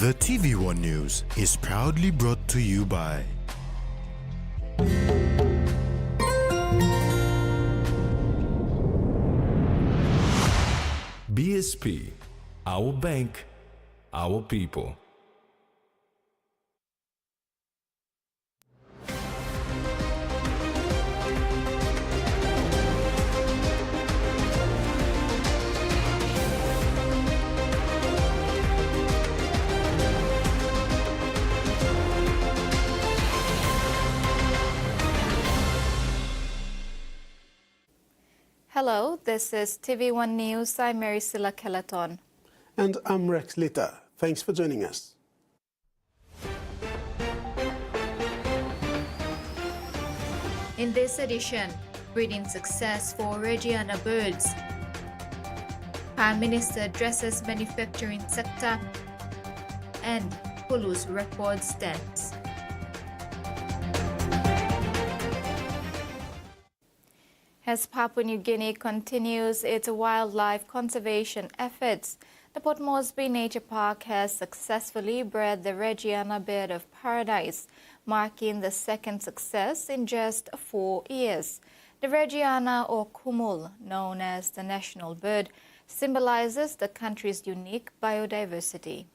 The TVWAN News is proudly brought to you by BSP, our bank, our people. Hello, this is TV1 News. I'm Maricela Kelaton. And I'm Rex Litter. Thanks for joining us. In this edition, breeding success for Reggiana birds. Prime Minister addresses manufacturing sector, and Hulu's record stats. As Papua New Guinea continues its wildlife conservation efforts, the Port Moresby Nature Park has successfully bred the Reggiana bird of paradise, marking the second success in just 4 years. The Reggiana, or Kumul, known as the national bird, symbolizes the country's unique biodiversity.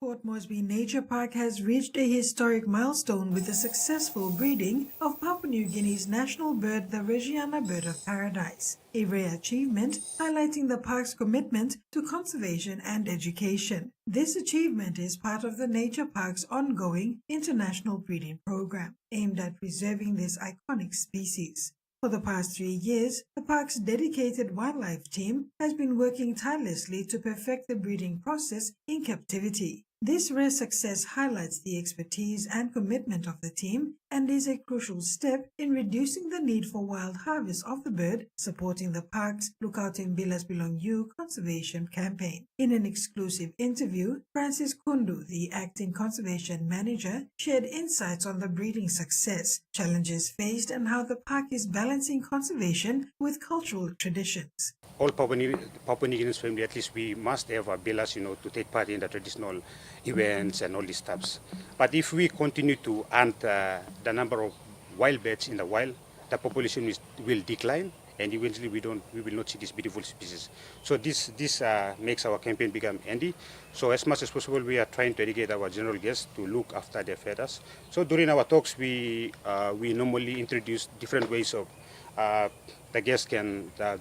Port Moresby Nature Park has reached a historic milestone with the successful breeding of Papua New Guinea's national bird, the Reggiana bird of paradise, a rare achievement highlighting the park's commitment to conservation and education. This achievement is part of the Nature Park's ongoing international breeding program, aimed at preserving this iconic species. For the past 3 years, the park's dedicated wildlife team has been working tirelessly to perfect the breeding process in captivity. This rare success highlights the expertise and commitment of the team and is a crucial step in reducing the need for wild harvest of the bird, supporting the park's Look Out in Bilas Belong You conservation campaign. In an exclusive interview, Francis Kundu, the acting conservation manager, shared insights on the breeding success, challenges faced, and how the park is balancing conservation with cultural traditions. All Papua New Guinean family, at least we must have a bilas, to take part in the traditional events and all these stuffs. But if we continue to hunt the number of wild birds in the wild, the population will decline, and eventually we will not see this beautiful species. So this makes our campaign become handy. So as much as possible, we are trying to educate our general guests to look after their feathers. So during our talks, we normally introduce different ways of the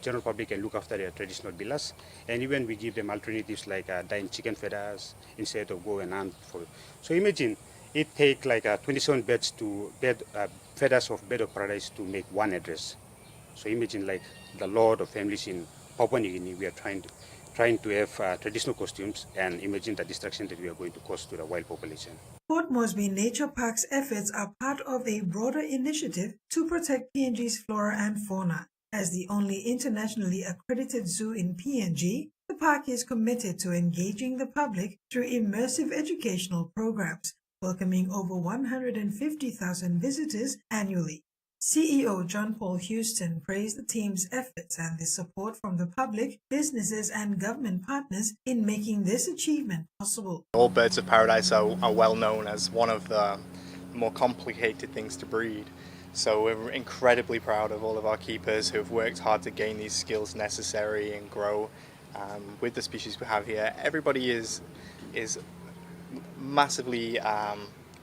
general public can look after their traditional bilas, and even we give them alternatives like dyeing chicken feathers instead of go and hunt for. So imagine it take like 27 feathers of bird of paradise to make one address. So imagine like the lot of families in Papua New Guinea, we are trying to have traditional costumes, and imagine the destruction that we are going to cause to the wild population. Port Moresby Nature Park's efforts are part of a broader initiative to protect PNG's flora and fauna. As the only internationally accredited zoo in PNG, the park is committed to engaging the public through immersive educational programs, welcoming over 150,000 visitors annually. CEO John Paul Houston praised the team's efforts and the support from the public, businesses, and government partners in making this achievement possible. All birds of paradise are well known as one of the more complicated things to breed. So we're incredibly proud of all of our keepers who have worked hard to gain these skills necessary and grow with the species we have here. Everybody is massively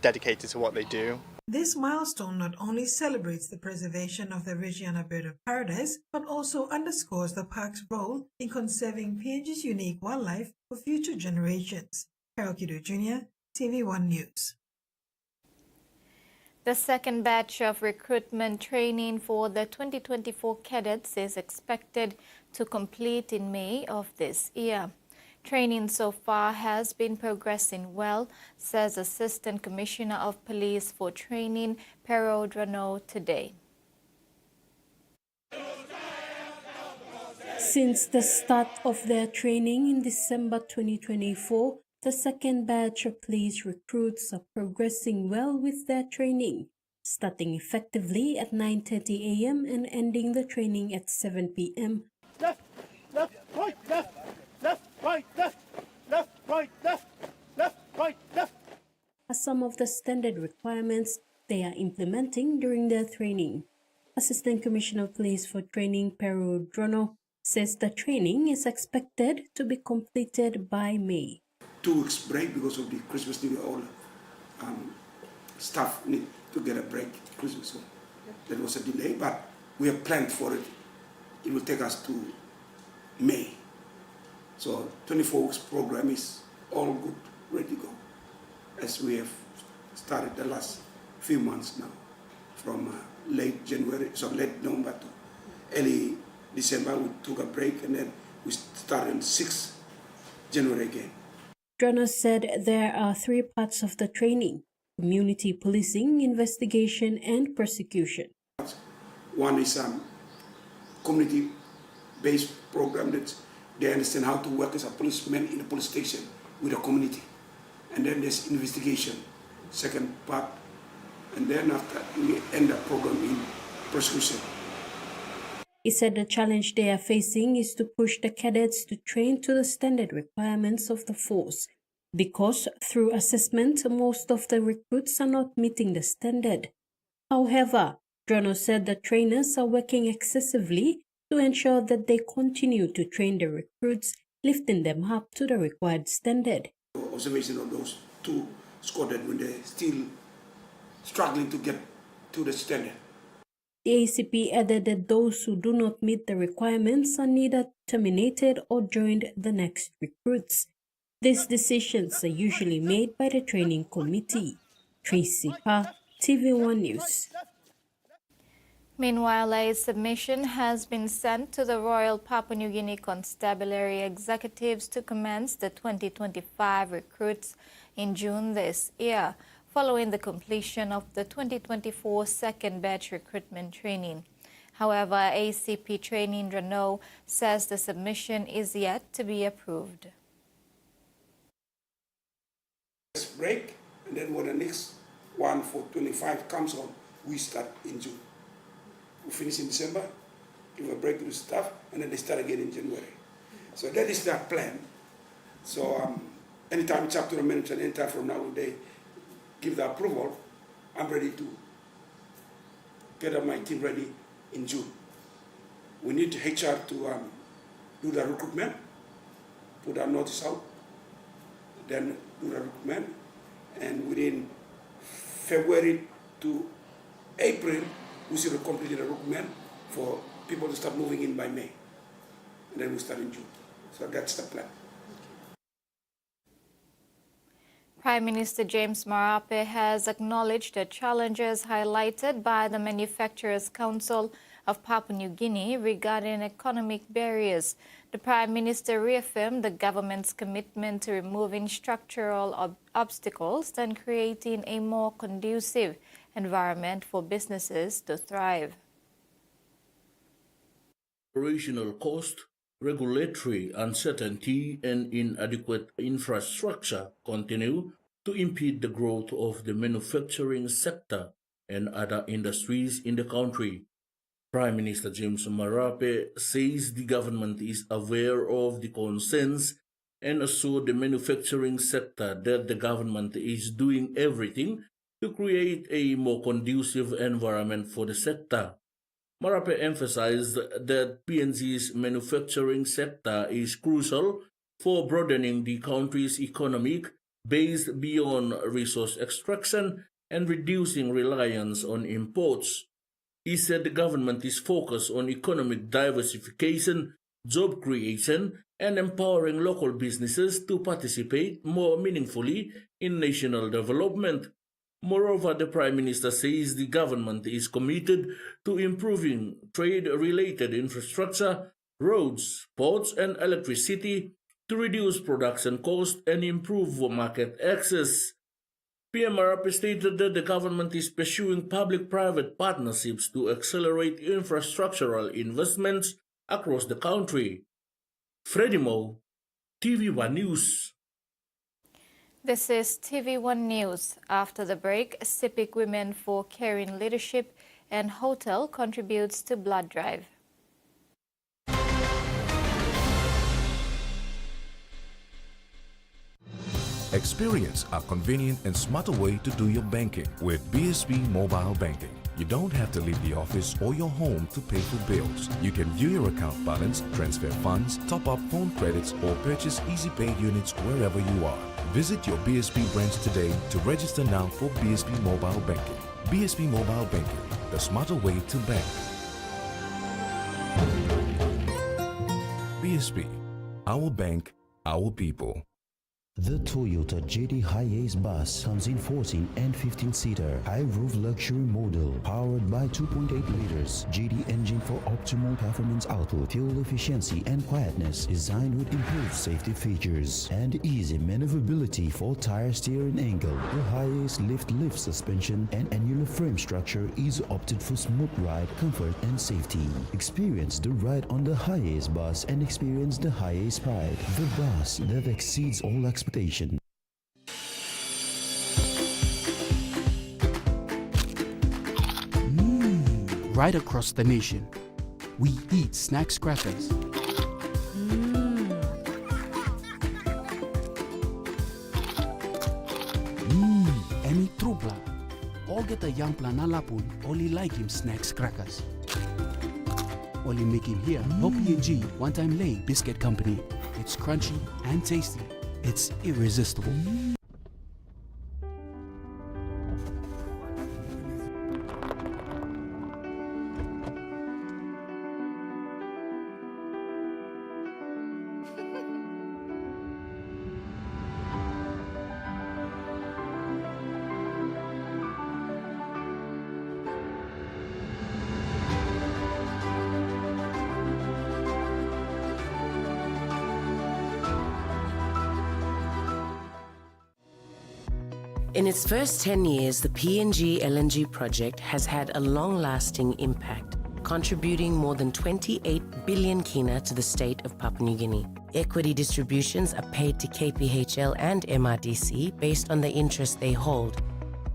dedicated to what they do. This milestone not only celebrates the preservation of the Reggiana bird of paradise, but also underscores the park's role in conserving PNG's unique wildlife for future generations. Carol Kido Jr., TV1 News. The second batch of recruitment training for the 2024 cadets is expected to complete in May of this year. Training so far has been progressing well, says Assistant Commissioner of Police for Training, Pero Drano, today. Since the start of their training in December 2024, the second batch of police recruits are progressing well with their training, starting effectively at 9:30 a.m. and ending the training at 7 p.m. Left, right, left, left. right, left, left, right, left, left, right, left. Are some of the standard requirements they are implementing during their training. Assistant Commissioner of Police for Training, Peru Drono, says the training is expected to be completed by May. 2 weeks break because of the Christmas New Year. All staff need to get a break Christmas. So that was a delay, but we have planned for it. It will take us to May. So 24 weeks program is all good, ready to go. As we have started the last few months now, from late November to early December, we took a break and then we started on 6th January again. Drono said there are 3 parts of the training: community policing, investigation, and prosecution. One is community-based program that they understand how to work as a policeman in a police station with a community. And then there's investigation, second part. And then after we end the program in prosecution. He said the challenge they are facing is to push the cadets to train to the standard requirements of the force, because through assessment, most of the recruits are not meeting the standard. However, Drono said the trainers are working excessively to ensure that they continue to train the recruits, lifting them up to the required standard. Observation of those 2 squadrons when they're still struggling to get to the standard. The ACP added that those who do not meet the requirements are neither terminated or joined the next recruits. These decisions are usually made by the training committee. Tracy Pa, TVWAN News. Meanwhile, a submission has been sent to the Royal Papua New Guinea Constabulary executives to commence the 2025 recruits in June this year, following the completion of the 2024 second batch recruitment training. However, ACP Training Drono says the submission is yet to be approved. Break, and then when the next one for 25 comes on, we start in June. We finish in December, give a break to the staff, and then they start again in January. So that is their plan. So anytime it's up to the management, anytime from now they give the approval, I'm ready to get my team ready in June. We need HR to do the recruitment, put our notice out, then do the recruitment, and within February to April, we should complete the recruitment for people to start moving in by May. And then we start in June. So that's the plan. Prime Minister James Marape has acknowledged the challenges highlighted by the Manufacturers' Council of Papua New Guinea regarding economic barriers. The Prime Minister reaffirmed the government's commitment to removing structural obstacles and creating a more conducive environment for businesses to thrive. Operational cost, regulatory uncertainty, and inadequate infrastructure continue to impede the growth of the manufacturing sector and other industries in the country. Prime Minister James Marape says the government is aware of the concerns and assured the manufacturing sector that the government is doing everything to create a more conducive environment for the sector. Marape emphasized that PNG's manufacturing sector is crucial for broadening the country's economic base beyond resource extraction and reducing reliance on imports. He said the government is focused on economic diversification, job creation, and empowering local businesses to participate more meaningfully in national development. Moreover, the Prime Minister says the government is committed to improving trade-related infrastructure, roads, ports, and electricity to reduce production costs and improve market access. PM Marape stated that the government is pursuing public-private partnerships to accelerate infrastructural investments across the country. Freddie Mo, TV1 News. This is TV1 News. After the break, Sepik Women for Caring Leadership and Hotel contributes to blood drive. Experience a convenient and smarter way to do your banking with BSB Mobile Banking. You don't have to leave the office or your home to pay for bills. You can view your account balance, transfer funds, top up phone credits, or purchase Easy Pay units wherever you are. Visit your BSB branch today to register now for BSB Mobile Banking. BSB Mobile Banking, the smarter way to bank. BSB, our bank, our people. The Toyota JD Hiace bus comes in 14 and 15-seater high-roof luxury model powered by 2.8 liters JD engine for optimal performance output, fuel efficiency and quietness, designed with improved safety features and easy maneuverability for tire steering angle. The Hiace lift suspension and annular frame structure is opted for smooth ride, comfort and safety. Experience the ride on the Hiace bus and experience the Hiace pride, the bus that exceeds all expectations. Right across the nation, we eat snacks crackers. Emi trupla. All get a young planalapun, only like him snacks crackers. Only make him here, no P&G, one-time lay biscuit company. It's crunchy and tasty. It's irresistible. In its first 10 years, the PNG LNG project has had a long-lasting impact, contributing more than 28 billion kina to the state of Papua New Guinea. Equity distributions are paid to KPHL and MRDC based on the interest they hold.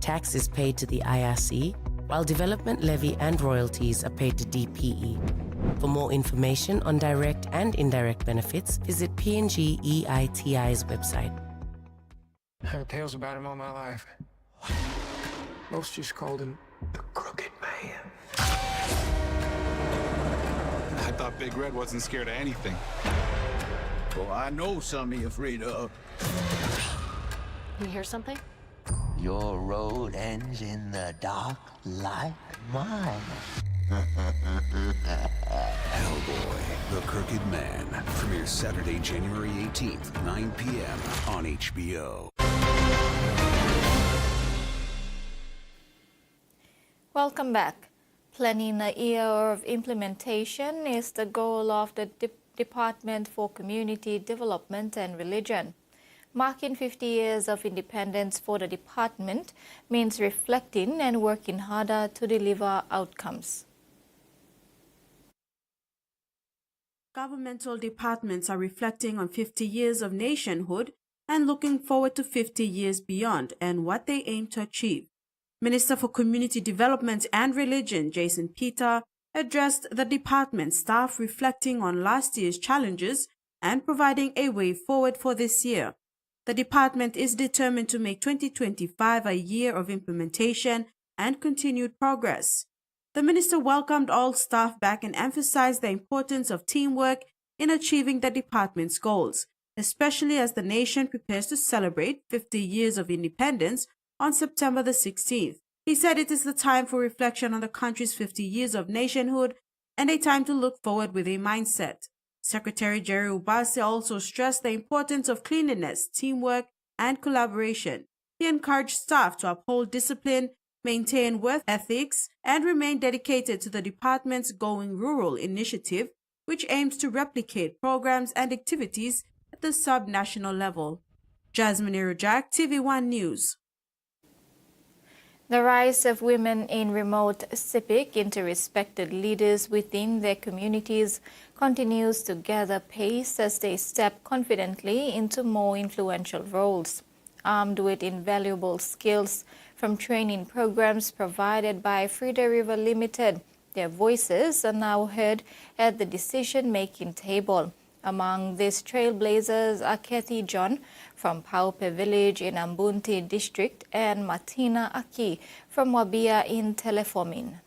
Tax is paid to the IRC, while development levy and royalties are paid to DPE. For more information on direct and indirect benefits, visit PNG EITI's website. I heard tales about him all my life. Most just called him the Crooked Man. I thought Big Red wasn't scared of anything. Well, I know something you're afraid of. You hear something? Your road ends in the dark like mine. Hellboy, the Crooked Man. Premieres Saturday, January 18th, 9 p.m. on HBO. Welcome back. Planning a year of implementation is the goal of the Department for Community Development and Religion. Marking 50 years of independence for the department means reflecting and working harder to deliver outcomes. Governmental departments are reflecting on 50 years of nationhood and looking forward to 50 years beyond and what they aim to achieve. Minister for Community Development and Religion, Jason Peter, addressed the department staff reflecting on last year's challenges and providing a way forward for this year. The department is determined to make 2025 a year of implementation and continued progress. The minister welcomed all staff back and emphasized the importance of teamwork in achieving the department's goals, especially as the nation prepares to celebrate 50 years of independence on September the 16th. He said it is the time for reflection on the country's 50 years of nationhood and a time to look forward with a mindset. Secretary Jerry Ubase also stressed the importance of cleanliness, teamwork, and collaboration. He encouraged staff to uphold discipline, maintain work ethics, and remain dedicated to the department's Going Rural initiative, which aims to replicate programs and activities at the sub-national level. Jasmine Irojak, TVWAN News. The rise of women in remote Sepik into respected leaders within their communities continues to gather pace as they step confidently into more influential roles. Armed with invaluable skills from training programs provided by Frida River Limited, their voices are now heard at the decision-making table. Among these trailblazers are Kathy John from Paupe village in Ambunti district and Martina Aki from Wabia in Telefomin.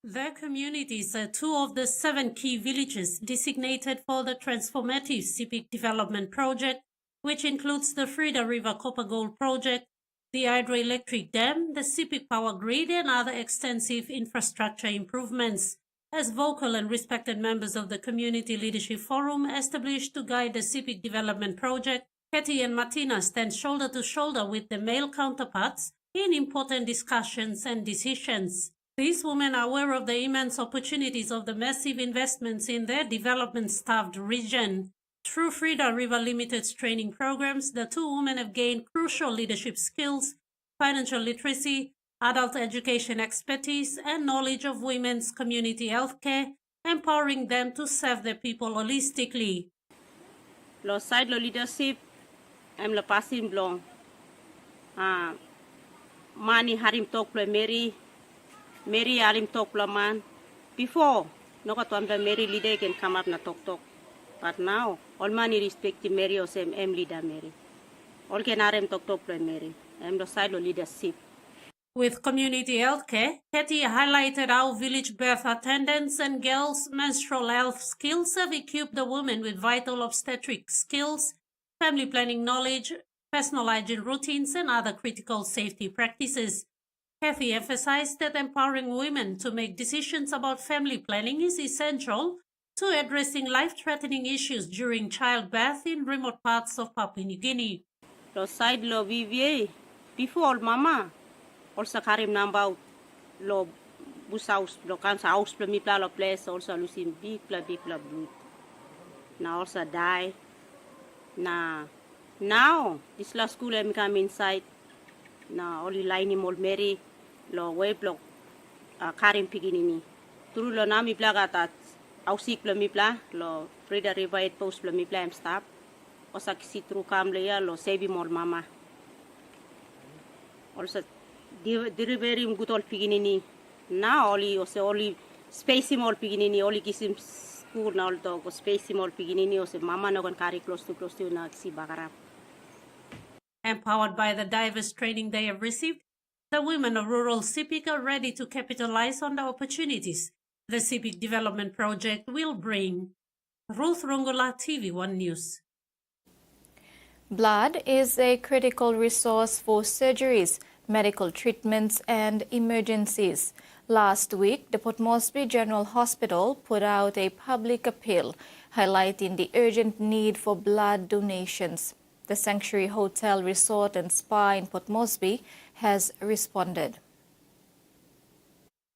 Their communities are two of the 7 key villages designated for the transformative Sepik development project, which includes the Frida River Copper Gold project, the hydroelectric dam, the Sepik power grid, and other extensive infrastructure improvements. As vocal and respected members of the Community Leadership Forum established to guide the Sepik development project, Katie and Martina stand shoulder to shoulder with their male counterparts in important discussions and decisions. These women are aware of the immense opportunities of the massive investments in their development-starved region. Through Frida River Limited's training programs, the 2 women have gained crucial leadership skills, financial literacy, adult education expertise, and knowledge of women's community healthcare, empowering them to serve their people holistically. Lo side lo leadership, I'm la passing blong. Mani harim tok pla Mary harim tok pla man. Before, no katwam Mary leader can come up na tok. But now, all mani respect Mary or same leader Mary. All can harim tok pla Mary. I'm the side lo leadership. With community healthcare, Katie highlighted how village birth attendants and girls' menstrual health skills have equipped the women with vital obstetric skills, family planning knowledge, personal hygiene routines, and other critical safety practices. Kathy emphasized that empowering women to make decisions about family planning is essential to addressing life-threatening issues during childbirth in remote parts of Papua New Guinea. Lo side lo VVA, before mama. Also karim nambau lo busaus lo kan sa aus pla mi pla lo place also lusim big pla blood. Now also die. Now this last school I come inside. Now only line mol Mary lo web lo karim piginini. Turu lo na mi pla gatat ausik pla mi pla lo Frida River post pla mi pla am stop. Osa kisi tru kam le ya lo sebi mol mama. Also delivery mgutol piginini na oli space mol piginini oli kisim school na all to space mol piginini ose mama no kan carry close to na si bakara. Empowered by the diverse training they have received, the women of rural Sepik are ready to capitalize on the opportunities the Sepik development project will bring. Ruth Rongola, TVWAN News. Blood is a critical resource for surgeries, medical treatments and emergencies. Last week, the Port Moresby General Hospital put out a public appeal highlighting the urgent need for blood donations. The Sanctuary Hotel, Resort and Spa in Port Moresby has responded.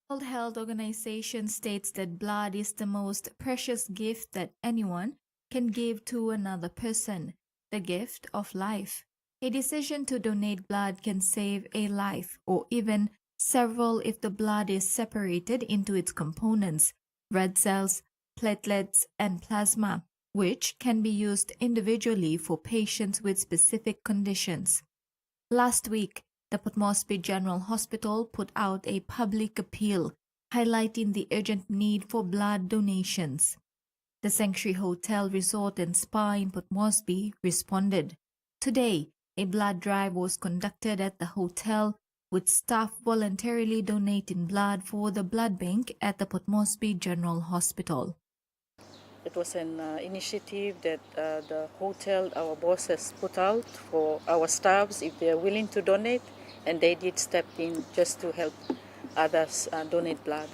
The World Health Organization states that blood is the most precious gift that anyone can give to another person, the gift of life. A decision to donate blood can save a life, or even several if the blood is separated into its components, red cells, platelets, and plasma, which can be used individually for patients with specific conditions. Last week, the Port Moresby General Hospital put out a public appeal highlighting the urgent need for blood donations. The Sanctuary Hotel, Resort and Spa in Port Moresby responded. Today, a blood drive was conducted at the hotel, with staff voluntarily donating blood for the blood bank at the Port Moresby General Hospital. It was an initiative that the hotel, our bosses, put out for our staffs if they are willing to donate, and they did step in just to help others donate blood.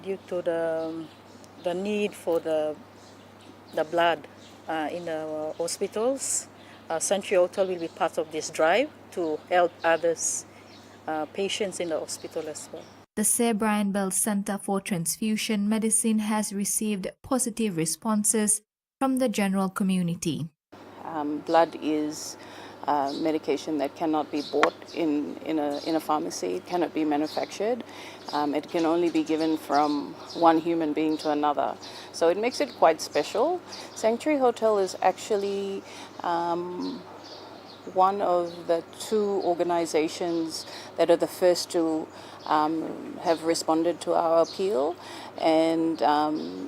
Due to the need for the blood in the hospitals, Sanctuary Hotel will be part of this drive to help others, patients in the hospital as well. The Sir Brian Bell Center for Transfusion Medicine has received positive responses from the general community. Blood is medication that cannot be bought in a pharmacy. It cannot be manufactured. It can only be given from one human being to another. So it makes it quite special. Sanctuary Hotel is actually one of the two organizations that are the first to have responded to our appeal, and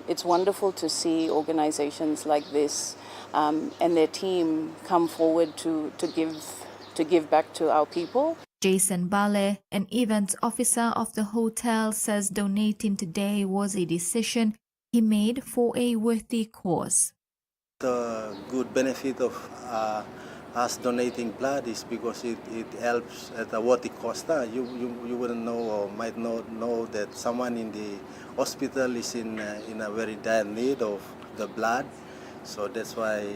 it's wonderful to see organizations like this and their team come forward to give back to our people. Jason Bale, an events officer of the hotel, says donating today was a decision he made for a worthy cause. The good benefit of us donating blood is because it helps at a worthy cost. You wouldn't know or might not know that someone in the hospital is in a very dire need of the blood. So that's why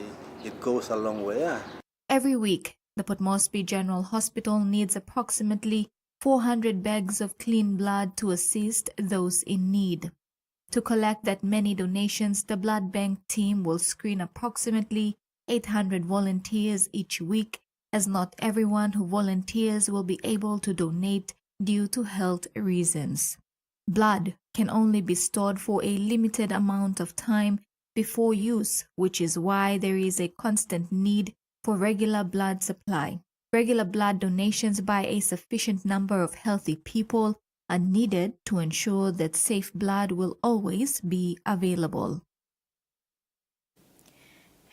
it goes a long way. Every week, the Port Moresby General Hospital needs approximately 400 bags of clean blood to assist those in need. To collect that many donations, the blood bank team will screen approximately 800 volunteers each week, as not everyone who volunteers will be able to donate due to health reasons. Blood can only be stored for a limited amount of time before use, which is why there is a constant need for regular blood supply. Regular blood donations by a sufficient number of healthy people are needed to ensure that safe blood will always be available.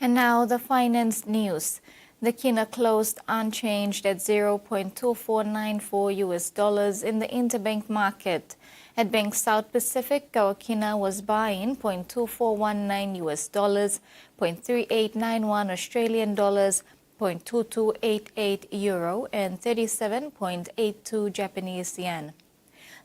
And now the finance news. The kina closed unchanged at $0.2494 in the interbank market. At Bank South Pacific, our kina was buying $0.2419, $0.3891 Australian dollars, $0.2288 euro, and 37.82 Japanese yen.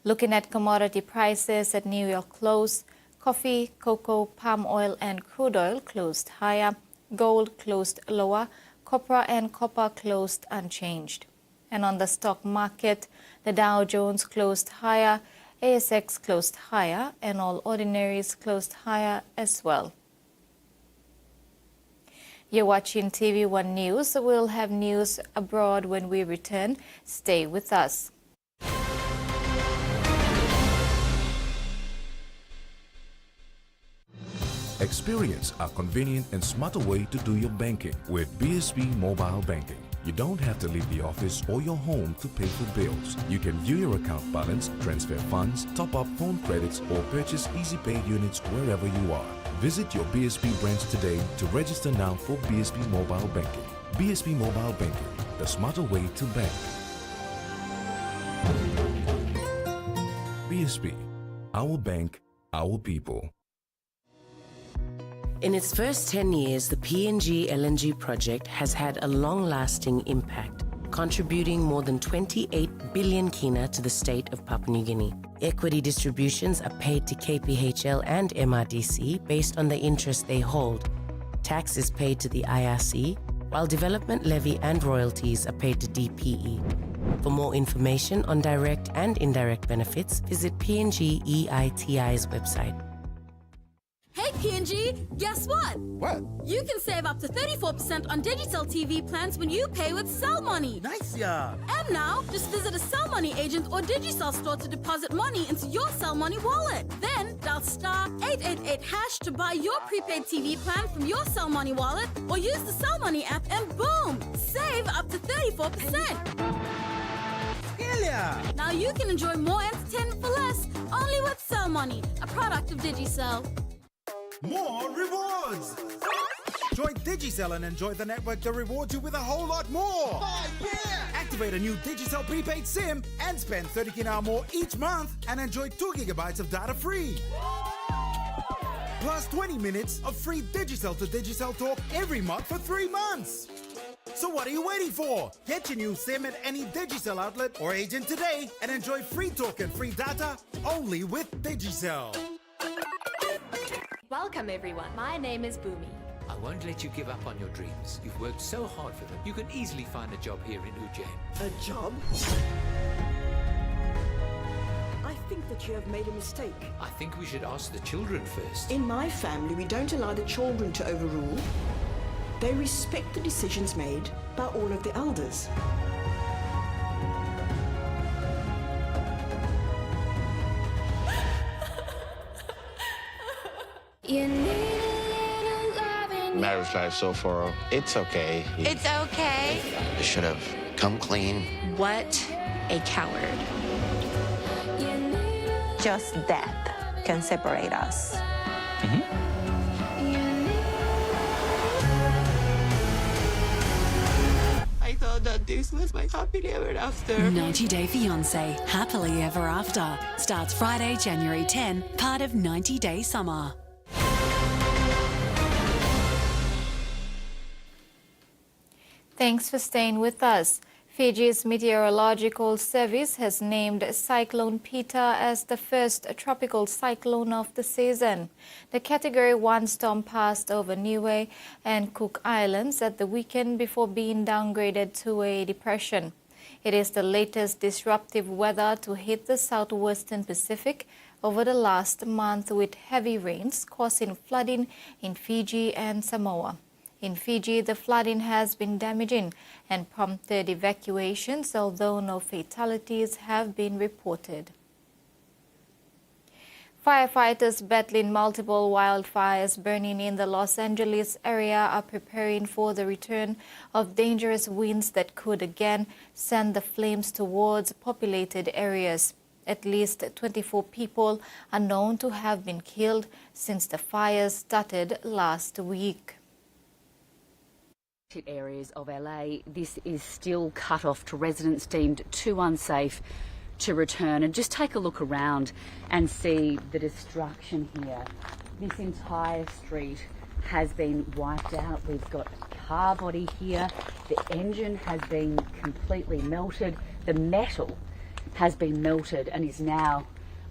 Looking at commodity prices at New York close, coffee, cocoa, palm oil, and crude oil closed higher, gold closed lower, copra and copper closed unchanged. And on the stock market, the Dow Jones closed higher, ASX closed higher, and all ordinaries closed higher as well. You're watching TV1 News. We'll have news abroad when we return. Stay with us. Experience a convenient and smarter way to do your banking with BSB Mobile Banking. You don't have to leave the office or your home to pay for bills. You can view your account balance, transfer funds, top up phone credits, or purchase Easy Pay units wherever you are. Visit your BSB branch today to register now for BSB Mobile Banking. BSB Mobile Banking, the smarter way to bank. BSB, our bank, our people. In its first 10 years, the PNG LNG project has had a long-lasting impact, contributing more than 28 billion kina to the state of Papua New Guinea. Equity distributions are paid to KPHL and MRDC based on the interest they hold. Tax is paid to the IRC, while development levy and royalties are paid to DPE. For more information on direct and indirect benefits, visit PNG EITI's website. Hey PNG, guess what? What? You can save up to 34% on Digicel TV plans when you pay with Cell Money. Nice, yeah. And now, just visit a Cell Money agent or Digicel store to deposit money into your Cell Money wallet. Then dial *888# to buy your prepaid TV plan from your Cell Money wallet, or use the Cell Money app and boom, save up to 34%. Yeah. Now you can enjoy more entertainment for less, only with Cell Money, a product of Digicel. More rewards! Join Digicel and enjoy the network that rewards you with a whole lot more! Oh, yeah! Activate a new Digicel prepaid SIM and spend 30 kina more each month and enjoy 2 gigabytes of data free. Plus 20 minutes of free Digicel to Digicel talk every month for 3 months. So what are you waiting for? Get your new SIM at any Digicel outlet or agent today and enjoy free talk and free data only with Digicel. Welcome everyone, my name is Bhumi. I won't let you give up on your dreams. You've worked so hard for them. You can easily find a job here in Ujjain. A job? I think that you have made a mistake. I think we should ask the children first. In my family, we don't allow the children to overrule. They respect the decisions made by all of the elders. Irish life so far. It's okay. It's okay. I should have come clean. What a coward. Just death can separate us. I thought that this was my happily ever after. 90 Day Fiancé, Happily Ever After, starts Friday, January 10, part of 90 Day Summer. Thanks for staying with us. Fiji's Meteorological Service has named Cyclone Peter as the first tropical cyclone of the season. The Category 1 storm passed over Niue and Cook Islands at the weekend before being downgraded to a depression. It is the latest disruptive weather to hit the southwestern Pacific over the last month, with heavy rains causing flooding in Fiji and Samoa. In Fiji, the flooding has been damaging and prompted evacuations, although no fatalities have been reported. Firefighters battling multiple wildfires burning in the Los Angeles area are preparing for the return of dangerous winds that could again send the flames towards populated areas. At least 24 people are known to have been killed since the fires started last week. Areas of LA, this is still cut off to residents deemed too unsafe to return. And just take a look around and see the destruction here. This entire street has been wiped out. We've got a car body here. The engine has been completely melted. The metal has been melted and is now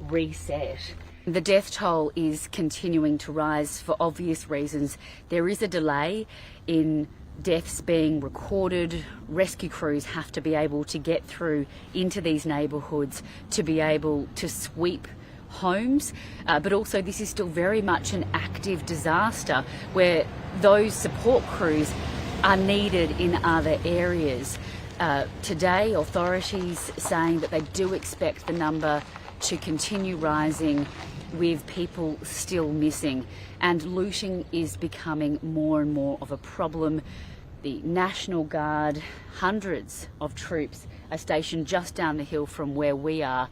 reset. The death toll is continuing to rise for obvious reasons. There is a delay in deaths being recorded. Rescue crews have to be able to get through into these neighbourhoods to be able to sweep homes, but also this is still very much an active disaster where those support crews are needed in other areas. Today, authorities saying that they do expect the number to continue rising, with people still missing, and looting is becoming more and more of a problem. The National Guard, hundreds of troops are stationed just down the hill from where we are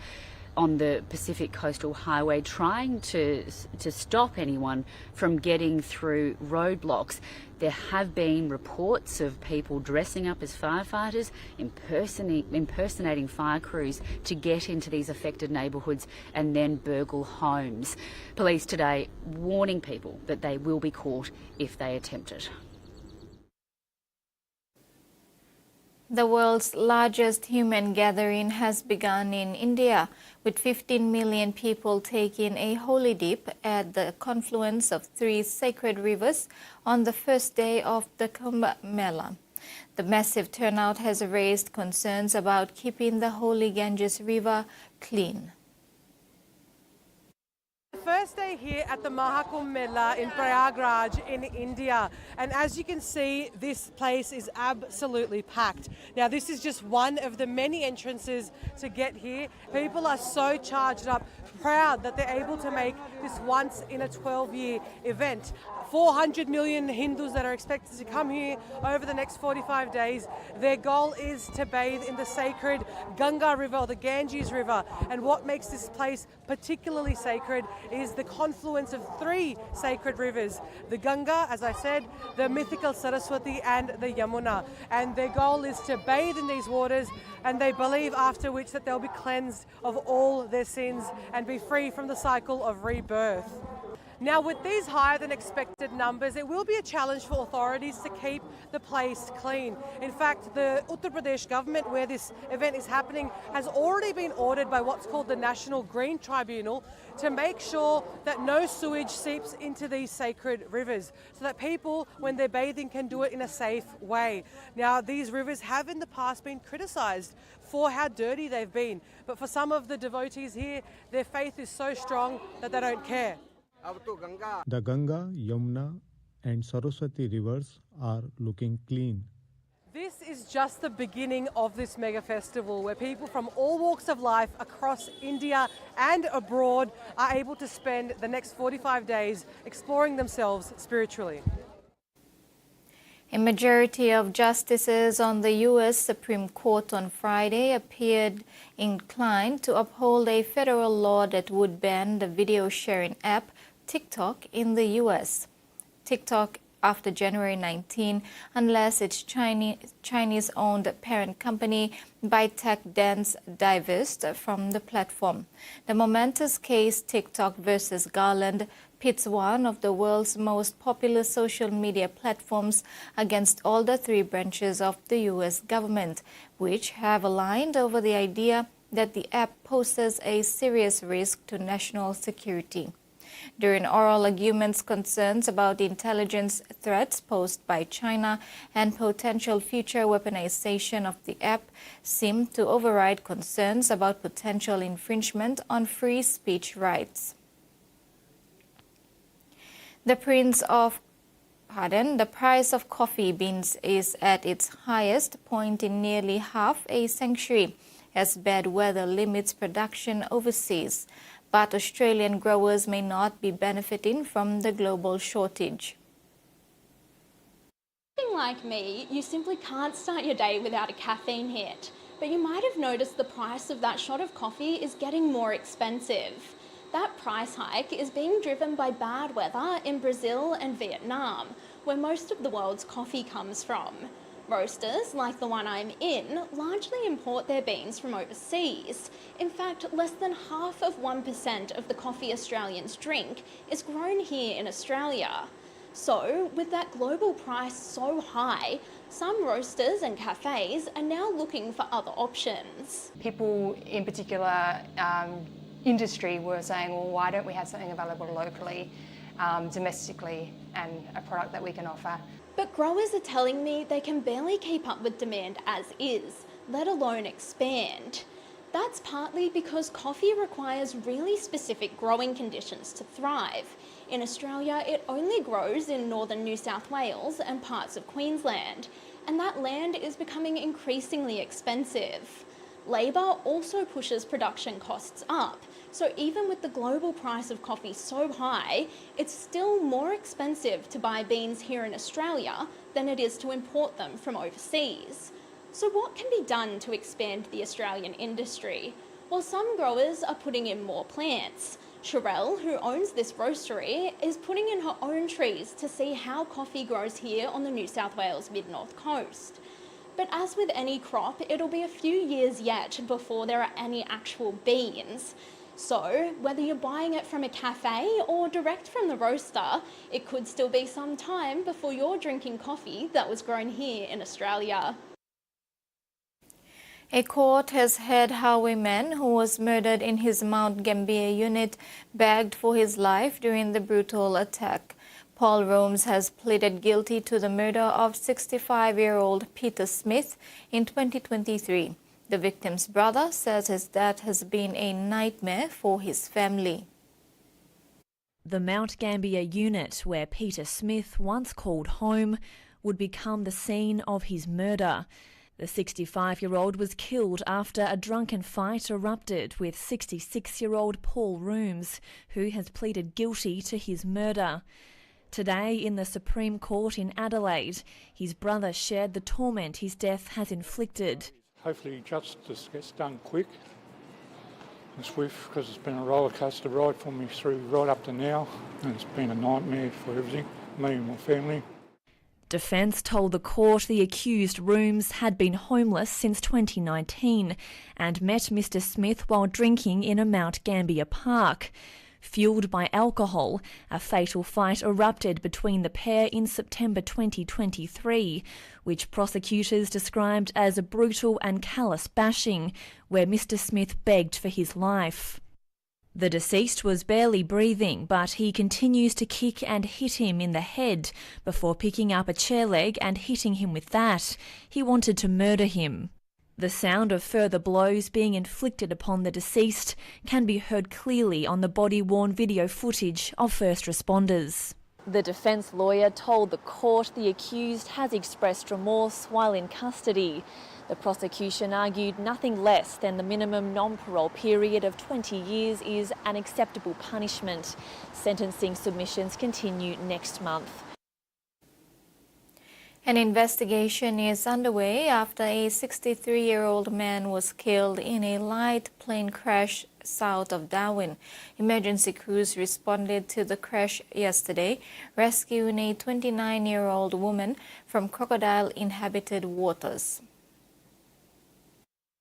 on the Pacific Coastal Highway, trying to stop anyone from getting through roadblocks. There have been reports of people dressing up as firefighters, impersonating fire crews to get into these affected neighbourhoods and then burgle homes. Police today warning people that they will be caught if they attempt it. The world's largest human gathering has begun in India, with 15 million people taking a holy dip at the confluence of 3 sacred rivers on the first day of the Kumbh Mela. The massive turnout has raised concerns about keeping the holy Ganges River clean. First day here at the Mahakumbh Mela in Prayagraj in India, and as you can see, this place is absolutely packed. Now this is just one of the many entrances to get here. People are so charged up, proud that they're able to make this once in a 12-year event. 400 million Hindus that are expected to come here over the next 45 days. Their goal is to bathe in the sacred Ganga River, or the Ganges River. And what makes this place particularly sacred is the confluence of 3 sacred rivers. The Ganga, as I said, the mythical Saraswati and the Yamuna. And their goal is to bathe in these waters, and they believe after which that they'll be cleansed of all their sins and be free from the cycle of rebirth. Now, with these higher than expected numbers, it will be a challenge for authorities to keep the place clean. In fact, the Uttar Pradesh government, where this event is happening, has already been ordered by what's called the National Green Tribunal to make sure that no sewage seeps into these sacred rivers, so that people, when they're bathing, can do it in a safe way. Now, these rivers have in the past been criticised for how dirty they've been, but for some of the devotees here, their faith is so strong that they don't care. The Ganga, Yamuna and Saraswati rivers are looking clean. This is just the beginning of this mega festival, where people from all walks of life across India and abroad are able to spend the next 45 days exploring themselves spiritually. A majority of justices on the U.S. Supreme Court on Friday appeared inclined to uphold a federal law that would ban the video sharing app TikTok in the U.S. TikTok after January 19, unless its Chinese-owned parent company ByteDance divests from the platform. The momentous case, TikTok versus Garland, pits one of the world's most popular social media platforms against all the three branches of the U.S. government, which have aligned over the idea that the app poses a serious risk to national security. During oral arguments, concerns about intelligence threats posed by China and potential future weaponization of the app seemed to override concerns about potential infringement on free speech rights. The price of coffee beans is at its highest point in nearly half a century as bad weather limits production overseas. But Australian growers may not be benefiting from the global shortage. Like me, you simply can't start your day without a caffeine hit. But you might have noticed the price of that shot of coffee is getting more expensive. That price hike is being driven by bad weather in Brazil and Vietnam, where most of the world's coffee comes from. Roasters, like the one I'm in, largely import their beans from overseas. In fact, less than 0.5% of the coffee Australians drink is grown here in Australia. So, with that global price so high, some roasters and cafes are now looking for other options. People in particular industry were saying, well, why don't we have something available locally, domestically, and a product that we can offer? But growers are telling me they can barely keep up with demand as is, let alone expand. That's partly because coffee requires really specific growing conditions to thrive. In Australia, it only grows in northern New South Wales and parts of Queensland, and that land is becoming increasingly expensive. Labour also pushes production costs up, so even with the global price of coffee so high, it's still more expensive to buy beans here in Australia than it is to import them from overseas. So what can be done to expand the Australian industry? Well, some growers are putting in more plants. Sherelle, who owns this roastery, is putting in her own trees to see how coffee grows here on the New South Wales mid-north coast. But as with any crop, it'll be a few years yet before there are any actual beans. So, whether you're buying it from a cafe or direct from the roaster, it could still be some time before you're drinking coffee that was grown here in Australia. A court has heard how a man who was murdered in his Mount Gambier unit begged for his life during the brutal attack. Paul Rooms has pleaded guilty to the murder of 65-year-old Peter Smith in 2023. The victim's brother says his death has been a nightmare for his family. The Mount Gambier unit, where Peter Smith once called home, would become the scene of his murder. The 65-year-old was killed after a drunken fight erupted with 66-year-old Paul Rooms, who has pleaded guilty to his murder. Today, in the Supreme Court in Adelaide, his brother shared the torment his death has inflicted. Hopefully justice gets done quick and swift, because it's been a roller coaster ride for me through right up to now, and it's been a nightmare for everything, me and my family. Defence told the court the accused Rooms had been homeless since 2019 and met Mr Smith while drinking in a Mount Gambier park. Fuelled by alcohol, a fatal fight erupted between the pair in September 2023, which prosecutors described as a brutal and callous bashing, where Mr Smith begged for his life. The deceased was barely breathing, but he continues to kick and hit him in the head before picking up a chair leg and hitting him with that. He wanted to murder him. The sound of further blows being inflicted upon the deceased can be heard clearly on the body-worn video footage of first responders. The defence lawyer told the court the accused has expressed remorse while in custody. The prosecution argued nothing less than the minimum non-parole period of 20 years is an acceptable punishment. Sentencing submissions continue next month. An investigation is underway after a 63-year-old man was killed in a light plane crash south of Darwin. Emergency crews responded to the crash yesterday, rescuing a 29-year-old woman from crocodile-inhabited waters.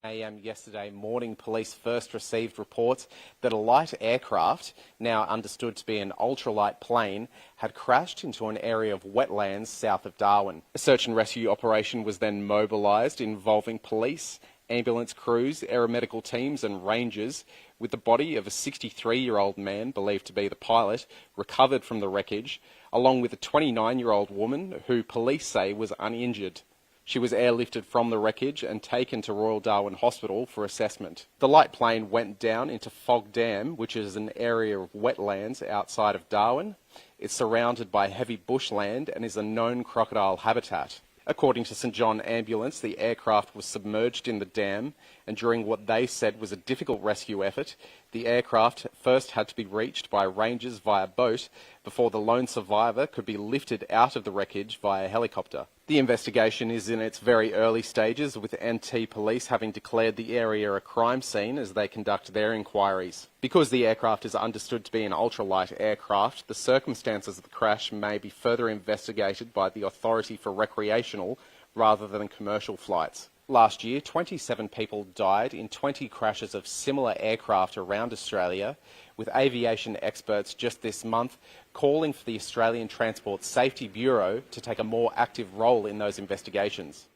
A.M. yesterday morning, police first received reports that a light aircraft, now understood to be an ultralight plane, had crashed into an area of wetlands south of Darwin. A search and rescue operation was then mobilised, involving police, ambulance crews, aeromedical teams and rangers, with the body of a 63-year-old man, believed to be the pilot, recovered from the wreckage, along with a 29-year-old woman who police say was uninjured. She was airlifted from the wreckage and taken to Royal Darwin Hospital for assessment. The light plane went down into Fog Dam, which is an area of wetlands outside of Darwin. It's surrounded by heavy bushland and is a known crocodile habitat. According to St John Ambulance, the aircraft was submerged in the dam, and during what they said was a difficult rescue effort, the aircraft first had to be reached by rangers via boat before the lone survivor could be lifted out of the wreckage via helicopter. The investigation is in its very early stages, with NT Police having declared the area a crime scene as they conduct their inquiries. Because the aircraft is understood to be an ultralight aircraft, the circumstances of the crash may be further investigated by the Authority for Recreational rather than commercial flights. Last year, 27 people died in 20 crashes of similar aircraft around Australia, with aviation experts just this month calling for the Australian Transport Safety Bureau to take a more active role in those investigations.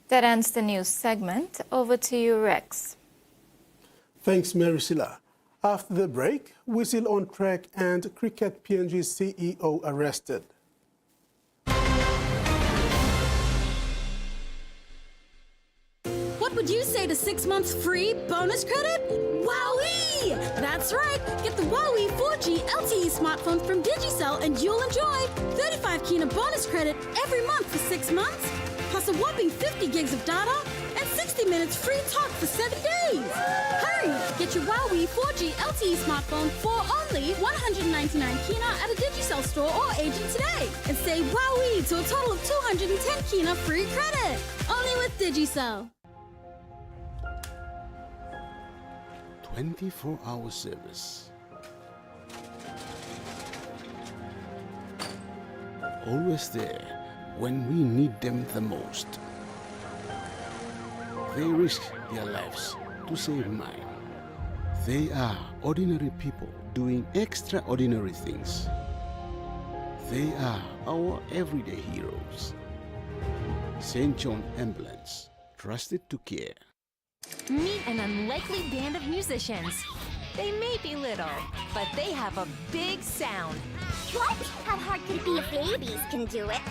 That ends the news segment. Over to you, Rex. Thanks, Maricela. After the break, whistle on track and cricket PNG CEO arrested. What would you say to 6 months free bonus credit? Wowee! That's right. Get the Wowee 4G LTE smartphone from Digicel and you'll enjoy 35 Kina bonus credit every month for 6 months, plus a whopping 50 gigs of data and 60 minutes free talk for 7 days. Hurry! Get your Wowee 4G LTE smartphone for only 199 Kina at a Digicel store or agent today, and say Wowee to a total of 210 Kina free credit. Only with Digicel. 24-hour service. Always there when we need them the most. They risk their lives to save mine. They are ordinary people doing extraordinary things. They are our everyday heroes. St. John Ambulance, trusted to care. Meet an unlikely band of musicians. They may be little, but they have a big sound. What? How hard could it be if babies can do it?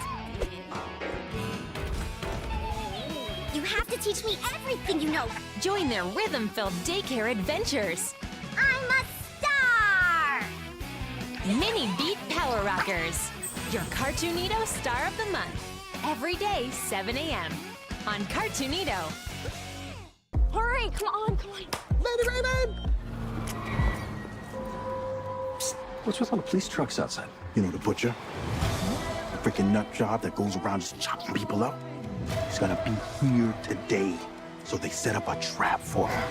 You have to teach me everything you know. Join their rhythm-filled daycare adventures. I'm a star! Mini Beat Power Rockers. Your Cartoonito Star of the Month. Every day, 7 a.m. on Cartoonito. Hurry, come on. Lady Raymond! Psst, what's with all the police trucks outside? You know, the butcher? The freaking nut job that goes around just chopping people up? He's gonna be here today. So they set up a trap for him.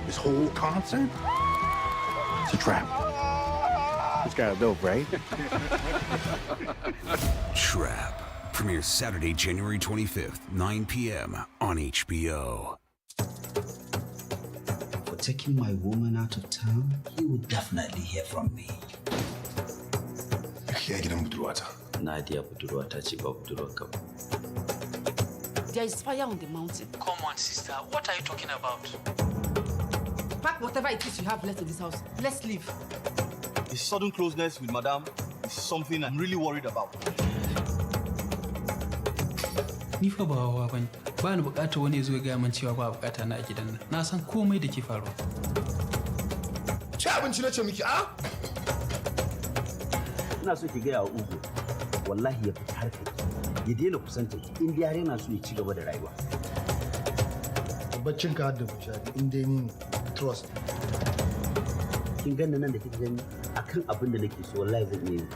This whole concert? It's a trap. It's got a dope, right? Trap premieres Saturday, January 25th, 9 p.m. on HBO. For taking my woman out of town, you will definitely hear from me. Nadia Budurwata Chiba Budurwaka. There is fire on the mountain. Come on, sister. What are you talking about? Pack whatever it is you have left in this house. Let's leave. The sudden closeness with Madame is something I'm really worried about. Ni fa ba wawa bane. Ba ni bukatar wani ya zo ya gaya min cewa ba bukata na a gidan nan. Na san komai da ke faruwa. Ci abinci na ce miki, a? Ina so ki gaya wa Ugo, wallahi ya fita harkar ya daina kusanta ki in dai har yana so ya ci gaba da rayuwa. Baccin ka da bushari in dai ni trust. Kin ganna nan da kike gani akan abin da nake so wallahi zan iya yi.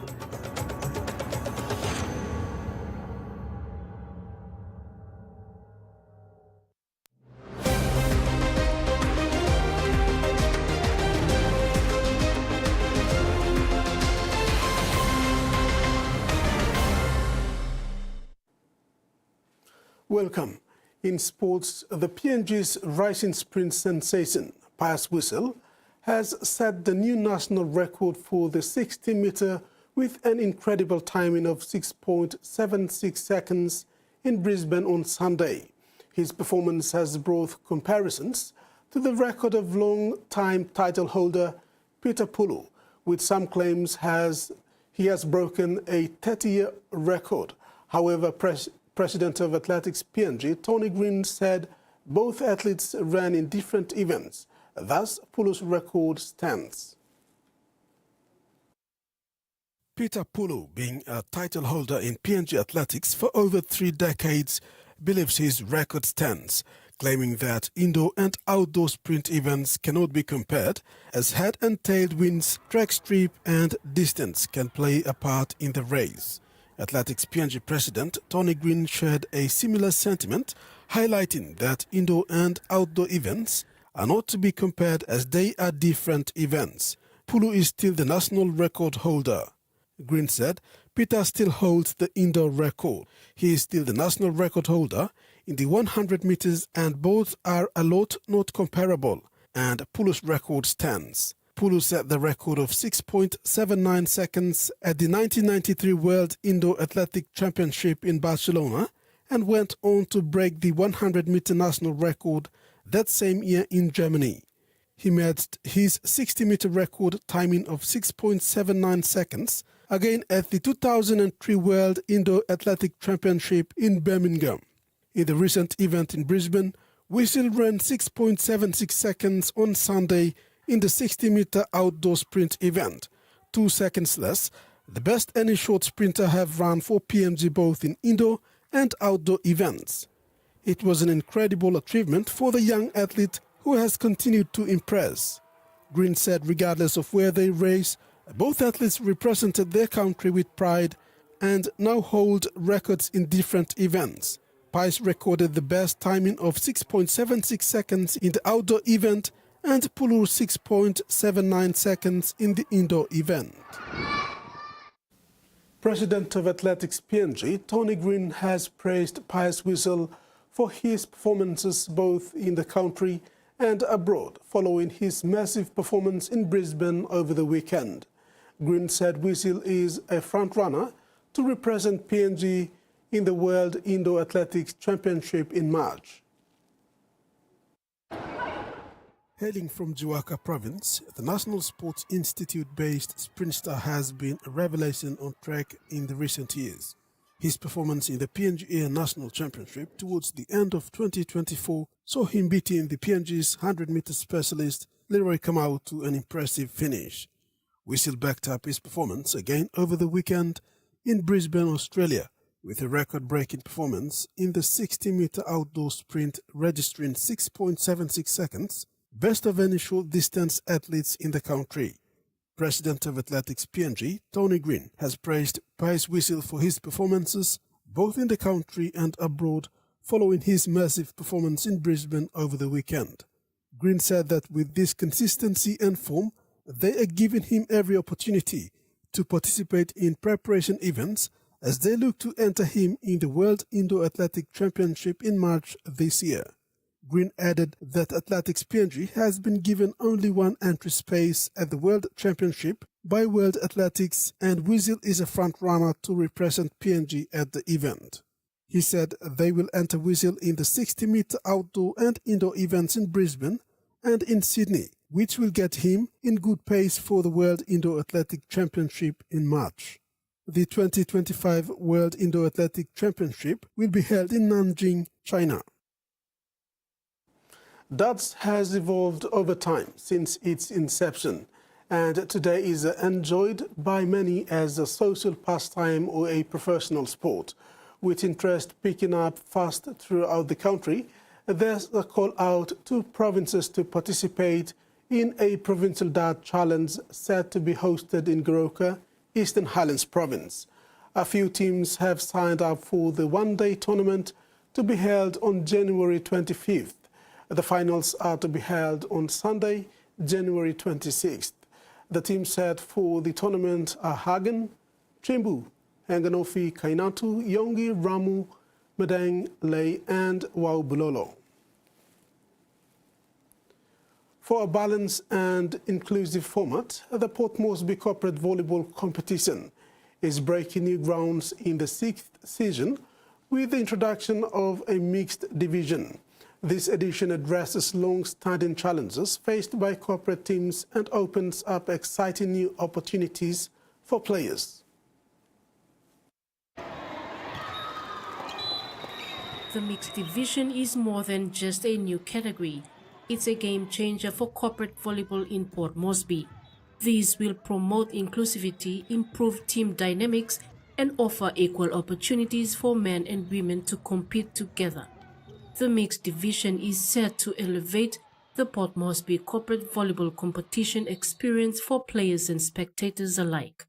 Welcome. In sports, the PNG's rising sprint sensation, Pius Whistle, has set the new national record for the 60-meter with an incredible timing of 6.76 seconds in Brisbane on Sunday. His performance has brought comparisons to the record of long-time title holder Peter Pulu, with some claims he has broken a 30-year record. However, President of Athletics PNG, Tony Green, said both athletes ran in different events. Thus, Pulu's record stands. Peter Pulu, being a title holder in PNG athletics for over 3 decades, believes his record stands, claiming that indoor and outdoor sprint events cannot be compared, as head and tail winds, track strip and distance can play a part in the race. Athletics PNG President Tony Green shared a similar sentiment, highlighting that indoor and outdoor events are not to be compared as they are different events. Pulu is still the national record holder. Green said Peter still holds the indoor record. He is still the national record holder in the 100 meters and both are a lot not comparable, and Pulu's record stands. Pulu set the record of 6.79 seconds at the 1993 World Indoor Athletic Championship in Barcelona and went on to break the 100-meter national record that same year in Germany. He matched his 60-meter record timing of 6.79 seconds again at the 2003 World Indoor Athletic Championship in Birmingham. In the recent event in Brisbane, Whistle ran 6.76 seconds on Sunday in the 60-meter outdoor sprint event, 2 seconds less, the best any short sprinter have run for PMG both in indoor and outdoor events. It was an incredible achievement for the young athlete who has continued to impress. Green said regardless of where they race, both athletes represented their country with pride and now hold records in different events. Pius recorded the best timing of 6.76 seconds in the outdoor event and Pulu 6.79 seconds in the indoor event. President of Athletics PNG, Tony Green, has praised Pius Whistle for his performances both in the country and abroad, following his massive performance in Brisbane over the weekend. Green said Whistle is a front-runner to represent PNG in the World Indoor Athletics Championship in March. Hailing from Jiwaka Province, the National Sports Institute-based sprint star has been a revelation on track in the recent years. His performance in the PNG Air National Championship towards the end of 2024 saw him beating the PNG's 100-meter specialist Leroy Kamau to an impressive finish. Whistle backed up his performance again over the weekend in Brisbane, Australia, with a record-breaking performance in the 60-meter outdoor sprint registering 6.76 seconds, best of any short-distance athletes in the country. President of Athletics PNG, Tony Green, has praised Pius Whistle for his performances both in the country and abroad following his massive performance in Brisbane over the weekend. Green said that with this consistency and form, they are giving him every opportunity to participate in preparation events as they look to enter him in the World Indoor Athletic Championship in March this year. Green added that Athletics PNG has been given only one entry space at the World Championship by World Athletics, and Whistle is a front-runner to represent PNG at the event. He said they will enter Whistle in the 60-meter outdoor and indoor events in Brisbane and in Sydney, which will get him in good pace for the World Indoor Athletic Championship in March. The 2025 World Indoor Athletic Championship will be held in Nanjing, China. Darts has evolved over time since its inception, and today is enjoyed by many as a social pastime or a professional sport. With interest picking up fast throughout the country, there's a call out to provinces to participate in a provincial dart challenge set to be hosted in Goroka, Eastern Highlands Province. A few teams have signed up for the one-day tournament to be held on January 25th. The finals are to be held on Sunday, January 26th. The teams set for the tournament are Hagen, Chembu, Hanganofi, Kainatu, Yongi, Ramu, Madang, Lay and Waubulolo. For a balanced and inclusive format, the Port Moresby Corporate Volleyball Competition is breaking new grounds in the 6th season with the introduction of a mixed division. This edition addresses long-standing challenges faced by corporate teams and opens up exciting new opportunities for players. The mixed division is more than just a new category. It's a game changer for corporate volleyball in Port Moresby. These will promote inclusivity, improve team dynamics, and offer equal opportunities for men and women to compete together. The mixed division is set to elevate the Port Moresby corporate volleyball competition experience for players and spectators alike.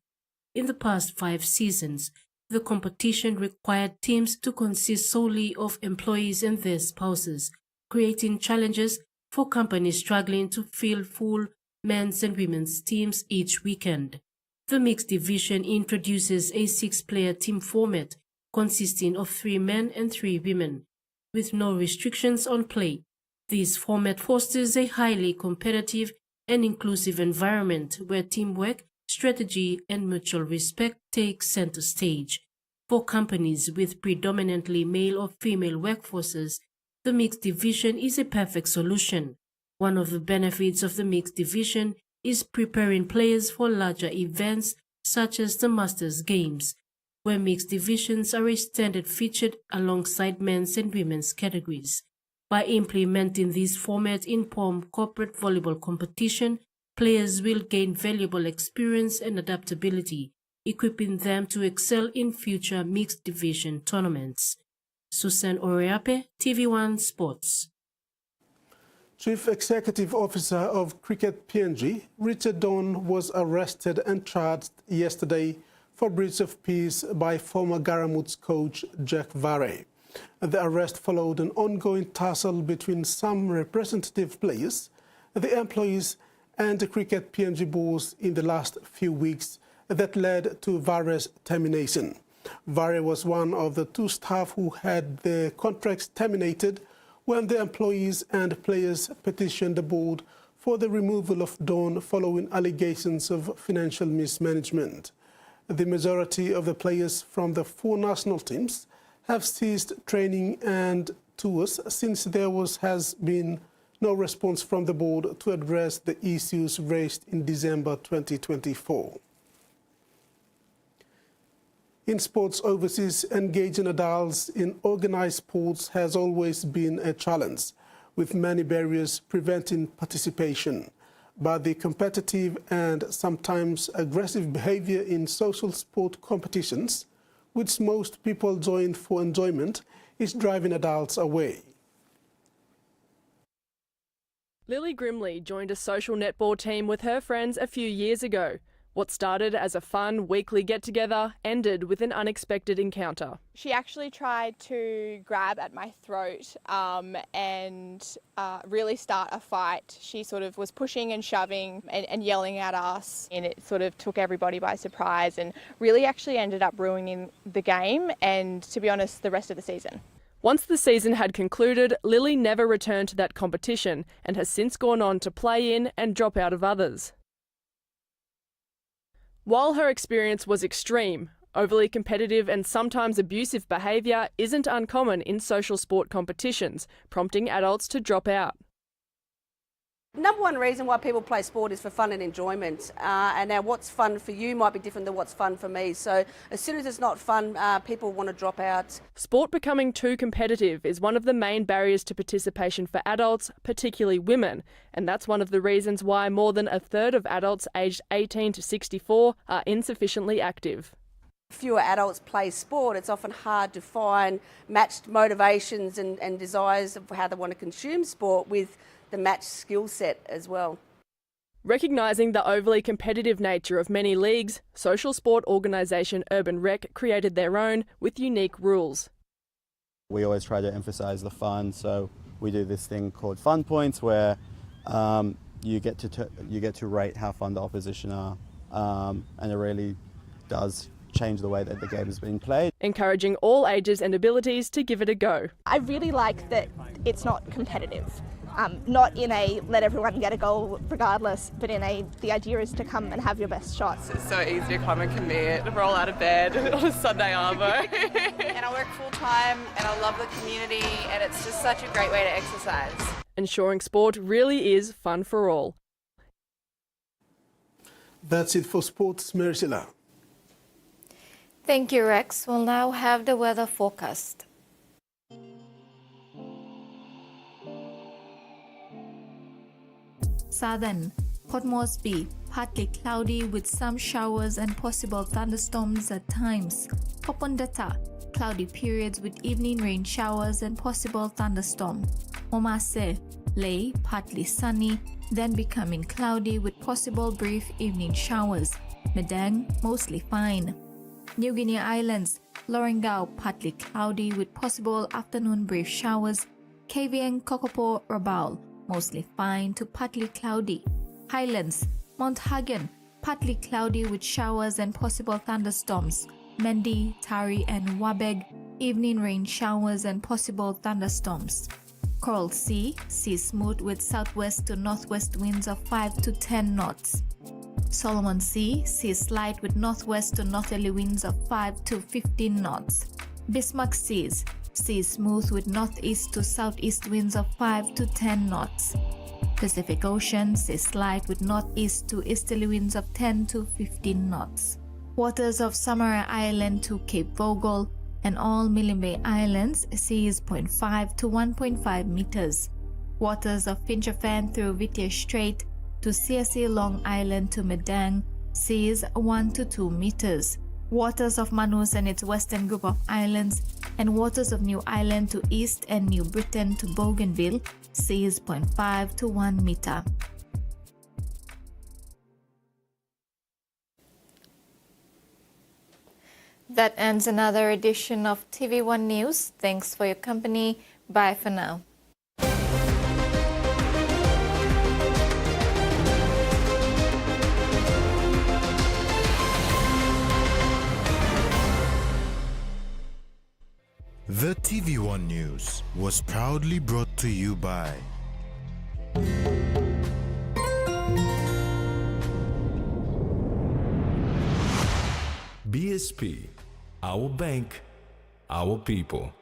In the past 5 seasons, the competition required teams to consist solely of employees and their spouses, creating challenges for companies struggling to fill full men's and women's teams each weekend. The mixed division introduces a 6-player team format consisting of 3 men and 3 women, with no restrictions on play. This format fosters a highly competitive and inclusive environment where teamwork, strategy, and mutual respect take center stage. For companies with predominantly male or female workforces, the mixed division is a perfect solution. One of the benefits of the mixed division is preparing players for larger events such as the Masters Games, where mixed divisions are a standard featured alongside men's and women's categories. By implementing this format in POM corporate volleyball competition, players will gain valuable experience and adaptability, equipping them to excel in future mixed division tournaments. Susan Oreape, TVWAN Sports. Chief Executive Officer of Cricket PNG, Richard Dawn, was arrested and charged yesterday for breach of peace by former Garamoots coach Jack Vare. The arrest followed an ongoing tussle between some representative players, the employees and the Cricket PNG boss in the last few weeks that led to Vare's termination. Vare was one of the 2 staff who had their contracts terminated when the employees and players petitioned the board for the removal of Dawn following allegations of financial mismanagement. The majority of the players from the 4 national teams have ceased training and tours since there has been no response from the board to address the issues raised in December 2024. In sports overseas, engaging adults in organized sports has always been a challenge, with many barriers preventing participation. But the competitive and sometimes aggressive behavior in social sport competitions, which most people join for enjoyment, is driving adults away. Lily Grimley joined a social netball team with her friends a few years ago. What started as a fun weekly get-together ended with an unexpected encounter. She actually tried to grab at my throat and really start a fight. She sort of was pushing and shoving and yelling at us, and it sort of took everybody by surprise and really actually ended up ruining the game and, to be honest, the rest of the season. Once the season had concluded, Lily never returned to that competition and has since gone on to play in and drop out of others. While her experience was extreme, overly competitive and sometimes abusive behaviour isn't uncommon in social sport competitions, prompting adults to drop out. Number one reason why people play sport is for fun and enjoyment. And now what's fun for you might be different than what's fun for me. So as soon as it's not fun, people want to drop out. Sport becoming too competitive is one of the main barriers to participation for adults, particularly women. And that's one of the reasons why more than a third of adults aged 18 to 64 are insufficiently active. Fewer adults play sport. It's often hard to find matched motivations and desires of how they want to consume sport with the match skill set as well. Recognising the overly competitive nature of many leagues, social sport organisation Urban Rec created their own with unique rules. We always try to emphasise the fun, so we do this thing called fun points where you get to rate how fun the opposition are, and it really does change the way that the game is being played. Encouraging all ages and abilities to give it a go. I really like that it's not competitive. Not in a let everyone get a goal regardless, but in a the idea is to come and have your best shot. It's so easy to come and commit, roll out of bed on a Sunday arvo. And I work full time and I love the community and it's just such a great way to exercise. Ensuring sport really is fun for all. That's it for sports, Maricela. Thank you, Rex. We'll now have the weather forecast. Southern, Port Moresby, partly cloudy with some showers and possible thunderstorms at times. Popondetta, cloudy periods with evening rain showers and possible thunderstorm. Omase, Ley, partly sunny, then becoming cloudy with possible brief evening showers. Medang, mostly fine. New Guinea Islands, Lorengau, partly cloudy with possible afternoon brief showers. KVN, Kokopo, Rabaul, mostly fine to partly cloudy. Highlands, Mount Hagen, partly cloudy with showers and possible thunderstorms. Mendi, Tari and Wabeg, evening rain showers and possible thunderstorms. Coral Sea, sea smooth with southwest to northwest winds of 5 to 10 knots. Solomon Sea, sea slight with northwest to northerly winds of 5 to 15 knots. Bismarck Seas, sea smooth with northeast to southeast winds of 5 to 10 knots. Pacific Ocean, sea slight with northeast to easterly winds of 10 to 15 knots. Waters of Samarai Island to Cape Vogel and all Milne Bay Islands, seas 0.5 to 1.5 meters. Waters of Finchafan through Whittier Strait to CSE Long Island to Medang, seas 1 to 2 meters. Waters of Manus and its western group of islands, and waters of New Ireland to East and New Britain to Bougainville, seas 0.5 to 1 meter. That ends another edition of TV1 News. Thanks for your company. Bye for now. The TV1 News was proudly brought to you by BSP, our bank, our people.